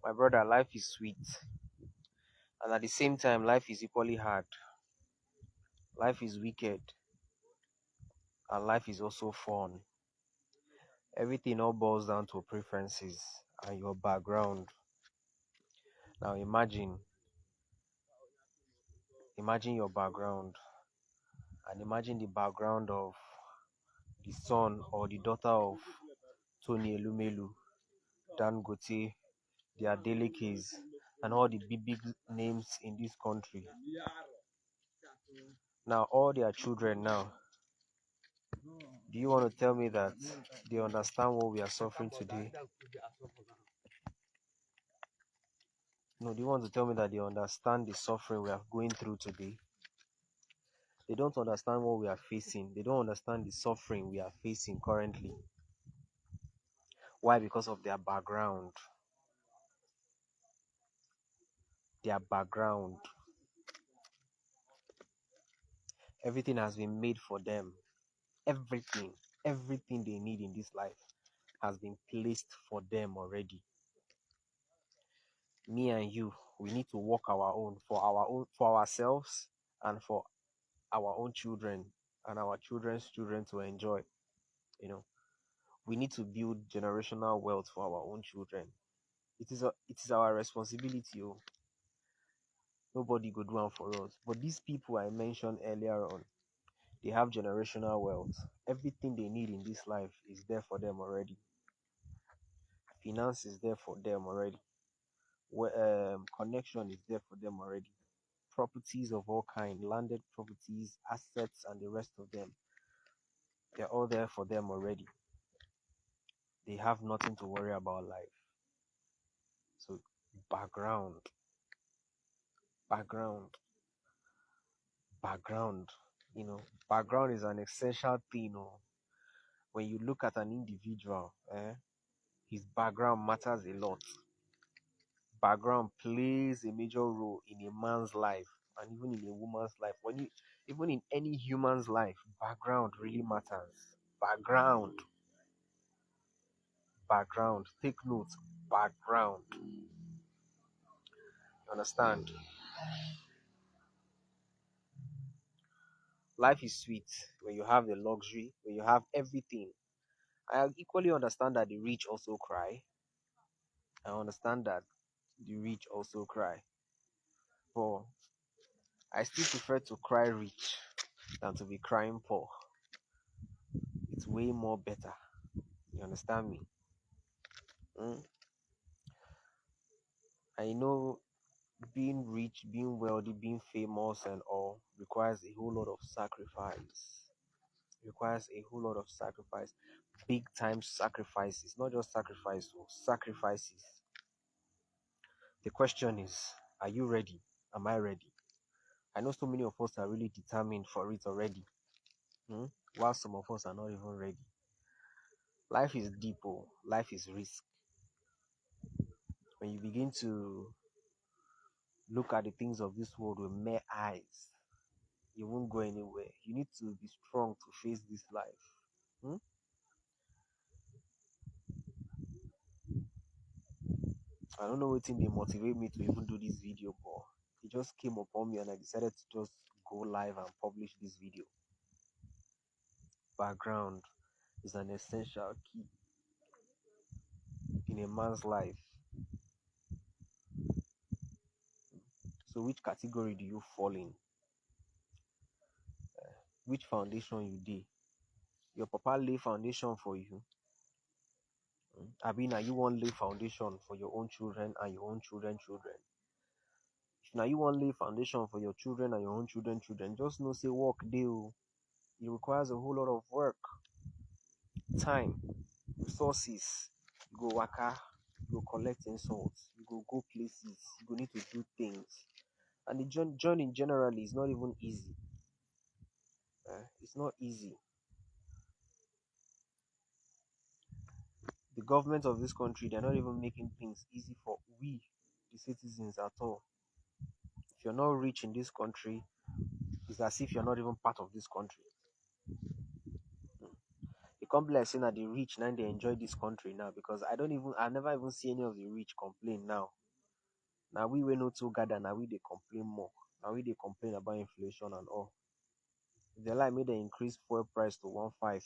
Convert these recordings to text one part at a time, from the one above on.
My brother, life is sweet, and at the same time, life is equally hard. Life is wicked, and life is also fun. Everything all boils down to preferences and your background. Now, imagine your background, and imagine the background of the son or the daughter of Tony Elumelu, Dan Gote, the Adelekes, and all the big names in this country. Now, all their children now, do you want to tell me that they understand what we are suffering today? No, do you want to tell me that they understand the suffering we are going through today? They don't understand what we are facing. They don't understand the suffering we are facing currently. Why? Because of their background. Their background. Everything has been made for them. Everything they need in this life has been placed for them already. Me and you, we need to work for ourselves and for our own children and our children's children to enjoy. You know, we need to build generational wealth for our own children. It is our responsibility. Oh. Nobody go do one for us. But these people I mentioned earlier on, they have generational wealth. Everything they need in this life is there for them already. Finance is there for them already. Connection is there for them already. Properties of all kind, landed properties, assets, and the rest of them, they're all there for them already. They have nothing to worry about life. So background, background, background. Background is an essential thing. When you look at an individual, his background matters a lot. Background plays a major role in a man's life and even in a woman's life. Even in any human's life, background really matters. Background, background. Take note. Background. Understand? Life is sweet when you have the luxury, when you have everything. I equally understand that the rich also cry. I understand that the rich also cry. But I still prefer to cry rich than to be crying poor. It's way more better. You understand me? Mm? I know being rich, being wealthy, being famous, and all requires a whole lot of sacrifice. Requires a whole lot of sacrifice. Big time sacrifices. Not just sacrifice, sacrifices. The question is, are you ready? Am I ready? I know so many of us are really determined for it already. While some of us are not even ready. Life is deep, life is risk. When you begin to look at the things of this world with mere eyes, you won't go anywhere. You need to be strong to face this life. Hmm? I don't know what thing they motivate me to even do this video, but it just came upon me and I decided to just go live and publish this video. Background is an essential key in a man's life. So which category do you fall in? Which foundation you did? Your papa lay foundation for you. Abi na you wan lay foundation for your own children and your own children. If na you wan lay foundation for your children and your own children, just know say work dey o. It requires a whole lot of work, time, resources. You go waka, you go collect insults, you go places, you go need to do things. And the journey generally is not even easy. It's not easy. The government of this country, they're not even making things easy for we, the citizens, at all. If you're not rich in this country, it's as if you're not even part of this country. The You come be like saying that the rich now they enjoy this country now because I never even see any of the rich complain now. Now we no too gather, now we they complain more. Now we they complain about inflation and all. If they like me they increase fuel price to 1.5.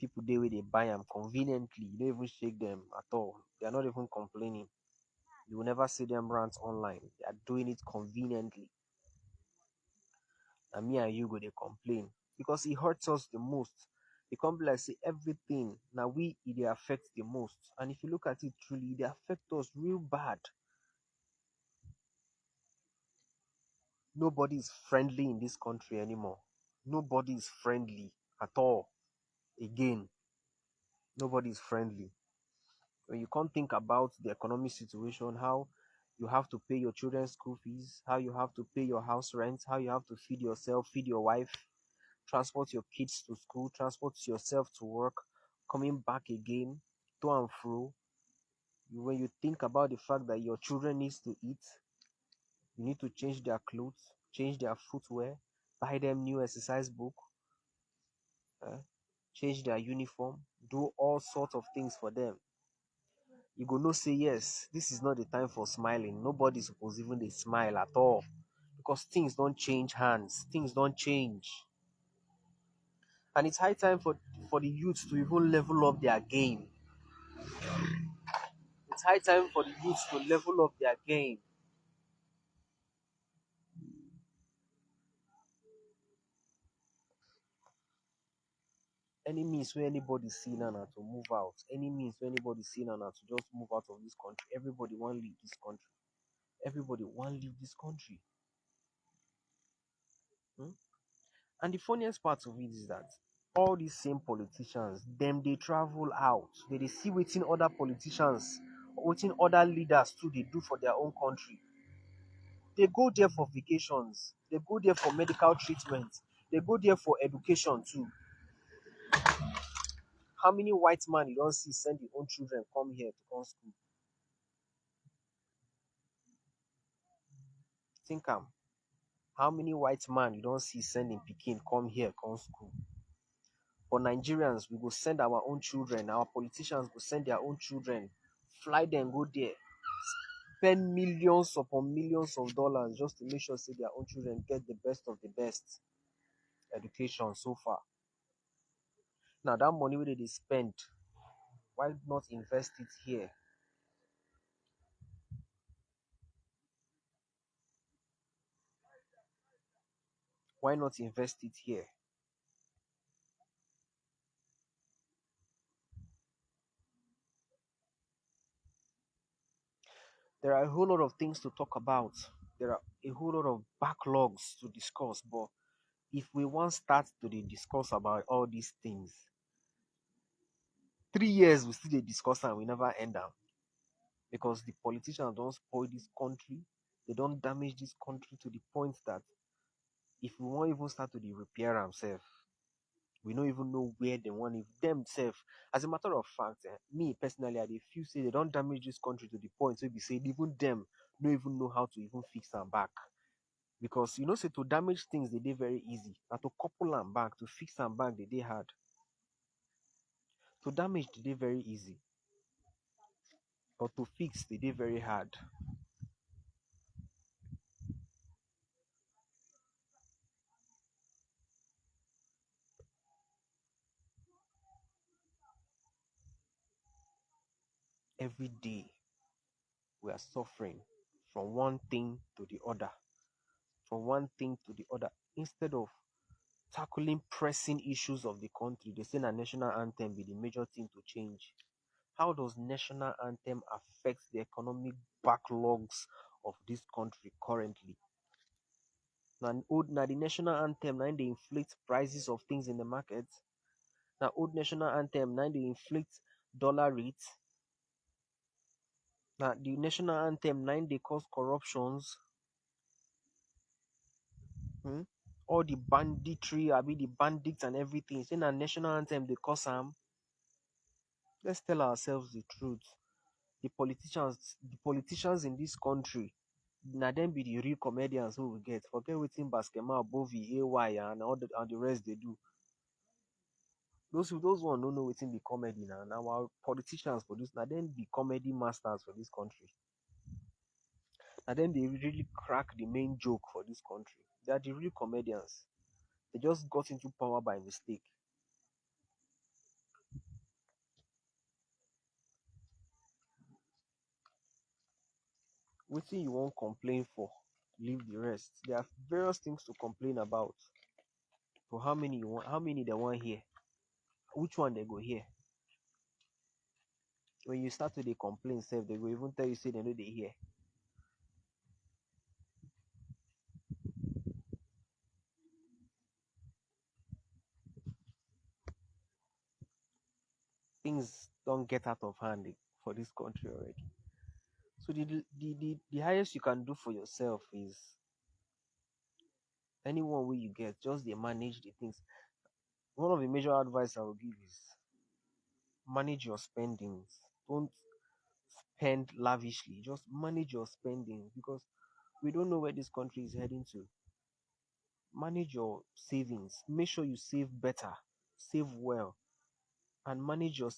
People they way they buy them conveniently. You don't even shake them at all. They are not even complaining. You will never see them rant online. They are doing it conveniently. And me and you go they complain. Because it hurts us the most. It come be like say everything now it dey affect the most. And if you look at it truly, they affect us real bad. Nobody is friendly in this country anymore. Nobody is friendly at all. Again, nobody is friendly. When you can't think about the economic situation, how you have to pay your children's school fees, how you have to pay your house rent, how you have to feed yourself, feed your wife, transport your kids to school, transport yourself to work, coming back again, to and fro. When you think about the fact that your children needs to eat, you need to change their clothes, change their footwear, buy them new exercise book, eh, change their uniform, do all sorts of things for them. You go no say yes, this is not the time for smiling. Nobody suppose even they smile at all. Because things don't change hands, things don't change. And it's high time for the youth to even level up their game. It's high time for the youth to level up their game. Any means where anybody see now to move out, any means where anybody see now to just move out of this country. Everybody want leave this country. Everybody want leave this country. Hmm? And the funniest part of it is that all these same politicians, them they travel out. They see waiting other politicians, waiting other leaders too they do for their own country. They go there for vacations. They go there for medical treatment. They go there for education too. How many white man you don't see send their own children come here to come school? Think how many white man you don't see sending Pekin come here come school? For Nigerians, we go send our own children. Our politicians go send their own children, fly them go there, spend millions upon millions of dollars just to make sure say their own children get the best of the best education so far. Now that money where they spend, why not invest it here? Why not invest it here? There are a whole lot of things to talk about. There are a whole lot of backlogs to discuss. But if we want start to discuss about all these things, 3 years we still dey discuss and we never end am because the politicians don't spoil this country. They don't damage this country to the point that if we want even start to repair ourselves, we don't even know where they want it themselves. As a matter of fact, me personally, I dey feel say they don't damage this country to the point where we say even them don't even know how to even fix them back. Because you know, say to damage things they dey very easy. And to couple them back, to fix them back, they dey hard. To damage they dey very easy. But to fix they dey very hard. Every day we are suffering from one thing to the other. From one thing to the other. Instead of tackling pressing issues of the country, they say a national anthem be the major thing to change. How does national anthem affect the economic backlogs of this country currently? Now the national anthem now they inflate prices of things in the market. Now old national anthem now they inflate dollar rates. Now the national anthem now they cause corruptions. Hmm? All the banditry, I mean the bandits and everything. Say na national anthem they cause them. Let's tell ourselves the truth. The politicians in this country, na them be the real comedians who we get. Forget wetin Basketball, Bovi, AY and all the rest they do. Those one don't know wetin be comedy now. Now our politicians for this, now then be comedy masters for this country. And then they really crack the main joke for this country. They are the real comedians. They just got into power by mistake. Wetin you won't complain for? Leave the rest. There are various things to complain about. For how many you want? How many they want here? Which one they go here? When you start to they complain, self, they will even tell you say they know they hear. Things don't get out of hand for this country already. So the highest you can do for yourself is anyone way you get, just they manage the things. One of the major advice I will give is manage your spendings. Don't spend lavishly. Just manage your spending because we don't know where this country is heading to. Manage your savings. Make sure you save better, save well, and manage your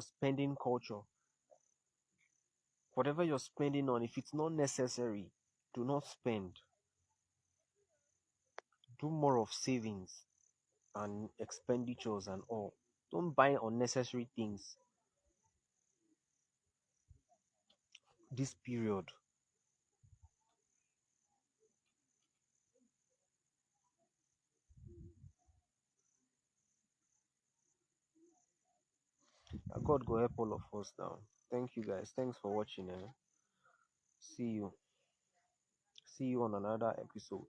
spending culture. Whatever you're spending on, if it's not necessary, do not spend. Do more of savings and expenditures and all. Don't buy unnecessary things this period. God go help all of us now. Thank you guys. Thanks for watching. See you. See you on another episode.